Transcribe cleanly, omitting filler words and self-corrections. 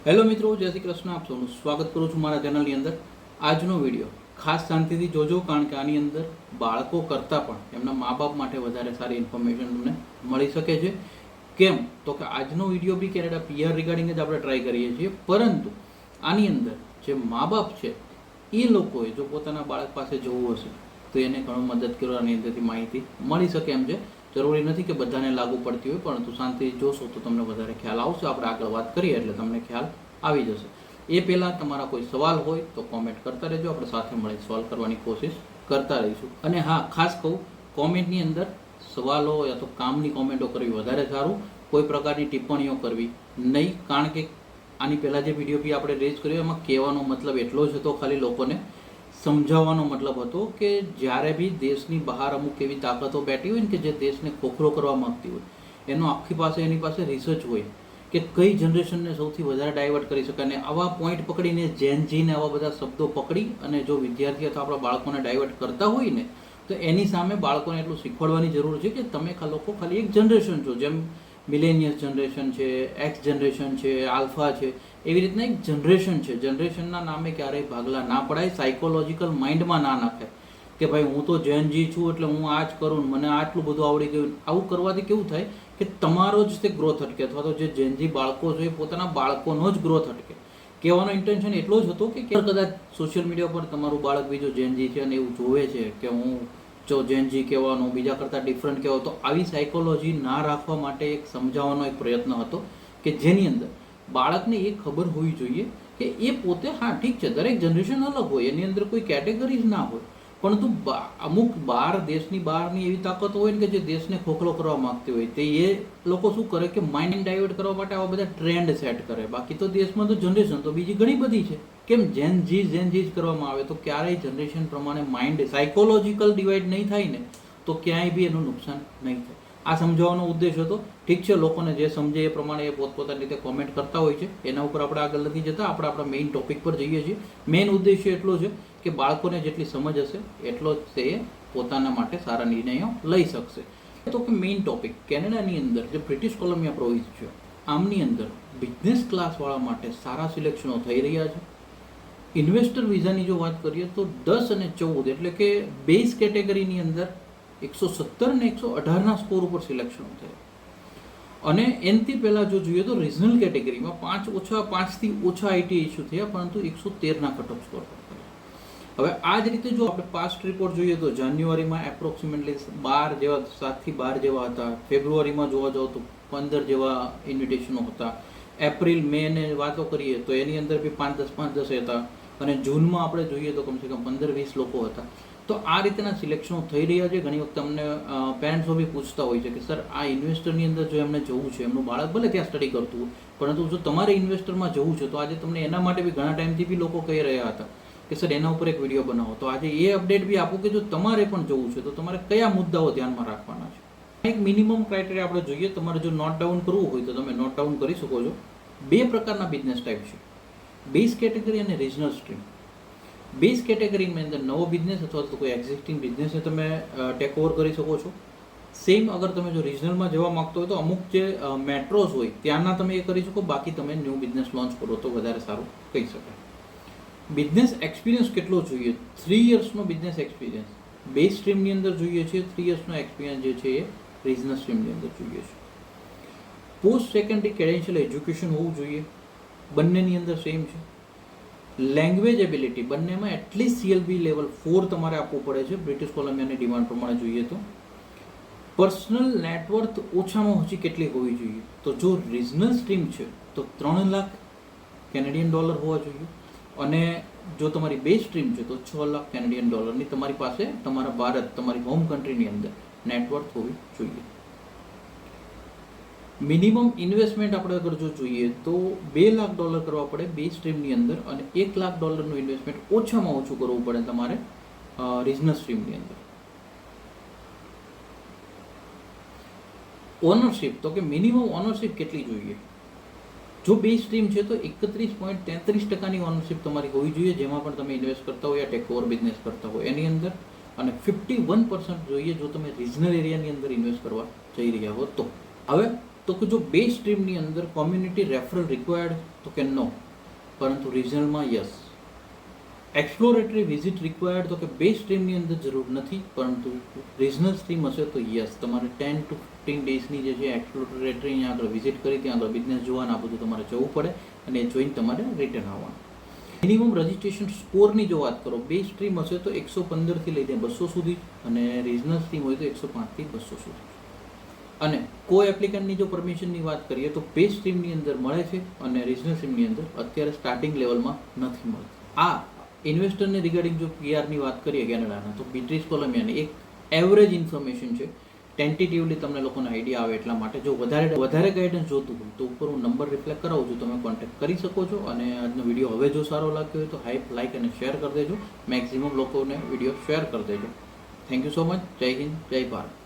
Hello મિત્રો, જય શ્રી કૃષ્ણ. આપ સૌનું સ્વાગત કરું છું મારા ચેનલની અંદર. આજનો વિડીયો ખાસ શાંતિથી જોજો, કારણ કે આની અંદર બાળકો કરતાં પણ એમના મા બાપ માટે વધારે સારી ઇન્ફોર્મેશન તમને મળી શકે છે. કેમ તો કે આજનો વિડીયો બી કેનેડા પીઆર રિગાર્ડિંગ જ આપણે ટ્રાય કરીએ છીએ, પરંતુ આની અંદર જે મા બાપ છે એ લોકોએ જો પોતાના બાળક પાસે જવું હશે તો એને ઘણું મદદ કરો, આની અંદરથી માહિતી મળી શકે એમ છે. જરૂરી નથી કે બધાને લાગુ પડતી હોય, પરંતુ શાંતિથી જોશો તો તમને વધારે ખ્યાલ આવશે. આપણે આગળ વાત કરીએ એટલે તમને ખ્યાલ આવી જશે. એ પહેલાં તમારા કોઈ સવાલ હોય તો કોમેન્ટ કરતા રહેજો, આપણે સાથે મળી સોલ્વ કરવાની કોશિશ કરતા રહીશું. અને હા, ખાસ કહું, કોમેન્ટની અંદર સવાલો યા તો કામની કોમેન્ટો કરવી વધારે સારું, કોઈ પ્રકારની ટિપ્પણીઓ કરવી નહીં. કારણ કે આની પહેલાં જે વિડીયો બી આપણે રેઝ કર્યો એમાં કહેવાનો મતલબ એટલો જ હતો, ખાલી લોકોને સમજાવવાનો મતલબ હતો કે જ્યારે બી દેશની બહાર અમુક એવી તાકાતો બેઠી હોય ને કે જે દેશને ખોખરો કરવા માગતી હોય, એનો એની પાસે રિસર્ચ હોય કે કઈ જનરેશનને સૌથી વધારે ડાયવર્ટ કરી શકાય. અને આવા પોઈન્ટ પકડીને જેનજીને આવા બધા શબ્દો પકડી અને જો વિદ્યાર્થી અથવા આપણા બાળકોને ડાયવર્ટ કરતા હોય ને, તો એની સામે બાળકોને એટલું શીખવાડવાની જરૂર છે કે તમે લોકો ખાલી એક જનરેશન છો. જેમ મિલેનિયસ જનરેશન છે, એક્સ જનરેશન છે, આલ્ફા છે, એવી રીતના એક જનરેશન છે. જનરેશનના નામે ક્યારેય ભાગલા ના પડાય, સાયકોલોજીકલ માઇન્ડમાં ના નાખે કે ભાઈ હું તો જેનજી છું એટલે હું આ જ કરું, મને આટલું બધું આવડી ગયું. આવું કરવાથી કેવું થાય કે તમારો જ તે ગ્રોથ અટકે, અથવા તો જે જેનજી બાળકો છે એ પોતાના બાળકોનો જ ગ્રોથ અટકે. કહેવાનો ઇન્ટેન્શન એટલો જ હતો કે કદાચ સોશિયલ મીડિયા પર તમારું બાળક બીજો જેનજી છે અને એવું જોવે છે કે હું જો જેનજી કહેવાનું બીજા કરતાં ડિફરન્ટ કહેવો, તો આવી સાયકોલોજી ના રાખવા માટે એક સમજાવવાનો એક પ્રયત્ન હતો કે જેની અંદર બાળકને એ ખબર હોવી જોઈએ કે એ પોતે, હા ઠીક છે, દરેક જનરેશન અલગ હોય, એની અંદર કોઈ કેટેગરીઝ ના હોય, પરંતુ અમુક દેશની બહારની એવી તાકાતો હોય ને કે જે દેશને ખોખલો કરવા માંગતી હોય, તે એ લોકો શું કરે કે માઇન્ડ ડાયવર્ટ કરવા માટે આવા બધા ટ્રેન્ડ સેટ કરે. બાકી તો દેશમાં તો જનરેશન તો બીજી ઘણી બધી છે. કેમ જેનજી જ કરવામાં આવે તો ક્યારેય જનરેશન પ્રમાણે માઇન્ડ સાયકોલોજીકલ ડિવાઈડ નહીં થાય ને, તો ક્યાંય બી એનું નુકસાન નહીં થાય. આ સમજાવવાનો ઉદ્દેશ હતો. ઠીક છે, લોકોને જે સમજે એ પ્રમાણે એ પોતપોતાની રીતે કોમેન્ટ કરતા હોય છે, એના ઉપર આપણે આગળ નથી જતા. આપણે આપણા મેઇન ટોપિક પર જઈએ છીએ. મેઇન ઉદ્દેશ્ય એટલો છે કે બાળકોને જેટલી સમજ હશે એટલો જ તે પોતાના માટે સારા નિર્ણયો લઈ શકશે. તો કે મેઇન ટોપિક, કેનેડાની અંદર જે બ્રિટિશ કોલંબિયા પ્રોવિન્સ છે, આમની અંદર બિઝનેસ ક્લાસવાળા માટે સારા સિલેક્શનો થઈ રહ્યા છે. ઇન્વેસ્ટર વિઝાની જો વાત કરીએ તો 10 અને 14 એટલે કે બેઝ કેટેગરીની અંદર 117 અને 118ના સ્કોર ઉપર સિલેક્શનો થયા. અને એનથી પહેલાં જો જોઈએ તો રિજનલ કેટેગરીમાં 5થી ઓછા આઈટી ઇસ્યુ થયા, પરંતુ 113ના કટ ઓફ સ્કોર પર થયા. હવે આ જ રીતે જો આપણે પાસ્ટ રિપોર્ટ જોઈએ તો જાન્યુઆરીમાં એપ્રોક્સિમેટલી 7થી 12 જેવા હતા. ફેબ્રુઆરીમાં જોવા જાવ તો 15 જેવા ઇન્વિટેશનો હતા. એપ્રિલ મે ને વાતો કરીએ તો એની અંદર બી 5-10 હતા. અને જૂનમાં આપણે જોઈએ તો કમસે કમ 15-20 લોકો હતા. તો આ રીતના સિલેક્શનો થઈ રહ્યા છે. ઘણી વખત અમને પેરેન્ટ્સો બી પૂછતા હોય છે કે સર, આ ઇન્વેસ્ટરની અંદર જો એમને જવું છે, એમનું બાળક ભલે ત્યાં સ્ટડી કરતું હોય, પરંતુ જો તમારે ઇન્વેસ્ટરમાં જવું છે તો આજે તમને એના માટે બી ઘણા ટાઈમથી બી લોકો કહી રહ્યા હતા કે સર એના ઉપર એક વિડીયો બનાવો. તો આજે એ અપડેટ બી આપું કે જો તમારે પણ જવું છે તો તમારે કયા મુદ્દાઓ ધ્યાનમાં રાખવાના છે. એક મિનિમમ ક્રાઇટેરિયા આપણે જોઈએ. તમારે જો નોટ ડાઉન કરવું હોય તો તમે નોટ ડાઉન કરી શકો છો. 2 પ્રકારના બિઝનેસ ટાઈપ છે, બેઝ કેટેગરી અને રિજનલ સ્ટ્રીમ. બેઝ કેટેગરીની અંદર નવો બિઝનેસ અથવા તો કોઈ એક્ઝિસ્ટિંગ બિઝનેસને તમે ટેક ઓવર કરી શકો છો. સેમ અગર તમે જો રિજનલમાં જવા માગતો હોય તો અમુક જે મેટ્રોઝ હોય ત્યાંના તમે એ કરી શકો. બાકી તમે ન્યૂ બિઝનેસ લોન્ચ કરો તો વધારે સારું કહી શકાય. બિઝનેસ એક્સપિરિયન્સ કેટલો જોઈએ? 3 યર્સનો બિઝનેસ એક્સપિરિયન્સ બેઝ સ્ટ્રીમની અંદર જોઈએ છે. 3 યર્સનો એક્સપિરિયન્સ જે છે એ રિજનલ સ્ટ્રીમની અંદર જોઈએ છે. પોસ્ટ સેકન્ડરી ક્રેડેન્શિયલ એજ્યુકેશન હોવું જોઈએ. બંનેની અંદર સેમ છે. લેંગ્વેજ એબિલિટી બંનેમાં એટલીસ્ટ CLB લેવલ 4 તમારે આપવું પડે છે બ્રિટિશ કોલંબિયાની ડિમાન્ડ પ્રમાણે જોઈએ તો. પર્સનલ નેટવર્થ ઓછામાં ઓછી કેટલી હોવી જોઈએ? તો જો રિજનલ સ્ટ્રીમ છે તો 3 લાખ કેનેડિયન ડોલર હોવા જોઈએ. અને જો તમારી બેઝ સ્ટ્રીમ છે તો 6 લાખ કેનેડિયન ડોલરની તમારી પાસે તમારા ભારત, તમારી હોમ કન્ટ્રીની અંદર નેટવર્થ હોવી જોઈએ. મિનિમમ ઇન્વેસ્ટમેન્ટ આપણે અગર જો જોઈએ તો $2 લાખ કરવા પડે બેઝ સ્ટ્રીમની અંદર, અને $1 લાખ ઇન્વેસ્ટમેન્ટ ઓછામાં ઓછું કરવું પડે તમારે રિજનલ સ્ટ્રીમની અંદર. ઓનરશિપ, તો કે મિનિમમ ઓનરશિપ કેટલી જોઈએ? જો બેઝ સ્ટ્રીમ છે તો 31.33% ઓનરશિપ તમારી હોવી જોઈએ, જેમાં પણ તમે ઇન્વેસ્ટ કરતા હોય યા ટેક ઓવર બિઝનેસ કરતા હોય એની અંદર. અને 51% જોઈએ જો તમે રિજનલ એરિયાની અંદર ઇન્વેસ્ટ કરવા જઈ રહ્યા હો તો. હવે તો કે જો બે સ્ટ્રીમની અંદર કોમ્યુનિટી રેફરલ રિક્વાયર્ડ, તો કે નો, પરંતુ રિજનલમાં યસ. એક્સપ્લોરેટરી વિઝિટ રિક્વાયર્ડ, તો કે બે સ્ટ્રીમની અંદર જરૂર નથી, પરંતુ રિજનલ સ્ટ્રીમ હશે તો યસ, તમારે 10 to 15 ડેઝની જે છે એક્સપ્લોરેટરી અહીંયા આગળ વિઝિટ કરી ત્યાં આગળ બિઝનેસ જોવાના આ બધું તમારે જવું પડે અને એ જોઈને તમારે રિટર્ન આવવાનું. મિનિમમ રજિસ્ટ્રેશન સ્કોરની જો વાત કરો, બે સ્ટ્રીમ હશે તો 115થી લઈને 200 સુધી અને રિજનલ સ્ટ્રીમ હોય તો 105થી 200 સુધી. અને કો એપ્લિકન્ટની જો પરમિશનની વાત કરીએ તો બે સ્ટ્રીમની અંદર મળે છે અને રિજનલ સ્ટ્રીમની અંદર અત્યારે સ્ટાર્ટિંગ લેવલમાં નથી મળતી. આ ઇન્વેસ્ટરને રિગાર્ડિંગ જો પીઆરની વાત કરીએ કેનેડાના, તો બીટ્રીસ કોલંબિયાની એક એવરેજ ઇન્ફોર્મેશન છે, ટેન્ટેટિવલી તમને લોકોને આઈડિયા આવે એટલા માટે. જો વધારે ગાઈડન્સ જોતું હોય તો ઉપર હું નંબર રિફ્લેક્ટ કરાવું છું, તમે કોન્ટેક્ટ કરી શકો છો. અને આજનો વિડીયો હવે જો સારો લાગ્યો હોય તો હાઈપ, લાઈક અને શેર કરી દેજો. મેક્સિમમ લોકોને વિડીયો શેર કરી દેજો. Thank you so much. જય હિન્દ, જય ભારત.